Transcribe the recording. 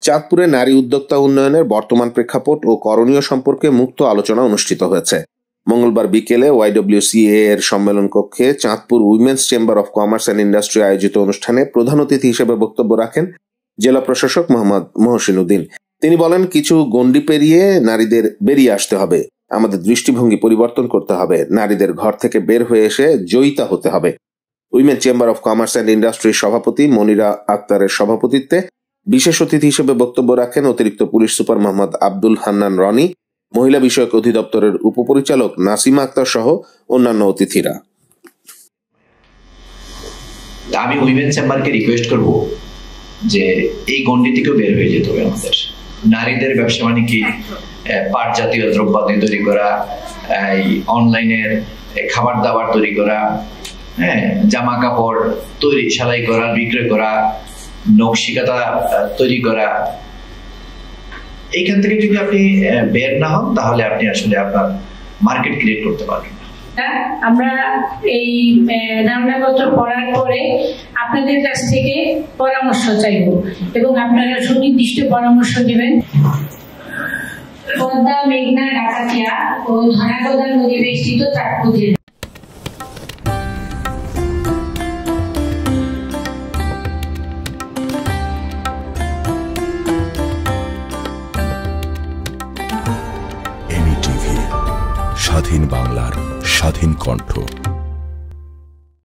চাঁদপুরে নারী উদ্যোক্তা উন্নয়নের বর্তমান প্রেক্ষাপট ও করণীয় সম্পর্কে মুক্ত আলোচনা অনুষ্ঠিত হয়েছে। মঙ্গলবার বিকেলে ওয়াইডব্লিউসিএ এর সম্মেলন কক্ষে Chandpur women's chamber of commerce and industry আয়োজিত অনুষ্ঠানে প্রধান অতিথি হিসেবে বক্তব্য রাখেন জেলা প্রশাসক মোহাম্মদ মহসিন উদ্দিন। তিনি বলেন, কিছু গণ্ডি পেরিয়ে নারীদের বেরিয়ে আসতে হবে, আমাদের দৃষ্টিভঙ্গি পরিবর্তন করতে হবে, নারীদের ঘর থেকে বের হয়ে এসে জয়িতা হতে হবে। Women chamber of commerce and ইন্ডাস্ট্রির সভাপতি মনিরা আক্তারের সভাপতিত্বে বিশেষ অতিথি হিসেবে বক্তব্য রাখেন অতিরিক্ত পুলিশ সুপার মোহাম্মদ আব্দুল হান্নান রনি, মহিলা বিষয়ক অধিদপ্তরের উপপরিচালক নাসিমা আক্তার সহ অন্যান্য অতিথিরা। আমি উইমেন চেম্বারকে রিকোয়েস্ট করব যে এই গণ্ডি থেকেও বের হয়ে যেতে হবে আমাদের। নারীদের ব্যবসা বাণিজ্য, পাট জাতীয় দ্রব্যাদি তৈরি করা, অনলাইনের খাবার দাবার তৈরি করা, জামা কাপড় তৈরি সেলাই করা, বিক্রয় করা, নকশিকাতা তৈরি করা, এইখান থেকে যদি আপনি বের না হন তাহলে আপনি আসলে আপনার মার্কেট ক্রিয়েট করতে পারবেন না। আমরা এই নামনাপত্র পড়ার পরে আপনাদের কাছ থেকে পরামর্শ চাইব এবং আপনারা সুনির্দিষ্ট পরামর্শ দিবেন। পদ্মা, মেঘনা, ডাকাতিয়া ও ধনাগদা নদী বেষ্টিত চাঁদপুর জেলা। স্বাধীন বাংলার স্বাধীন কণ্ঠ।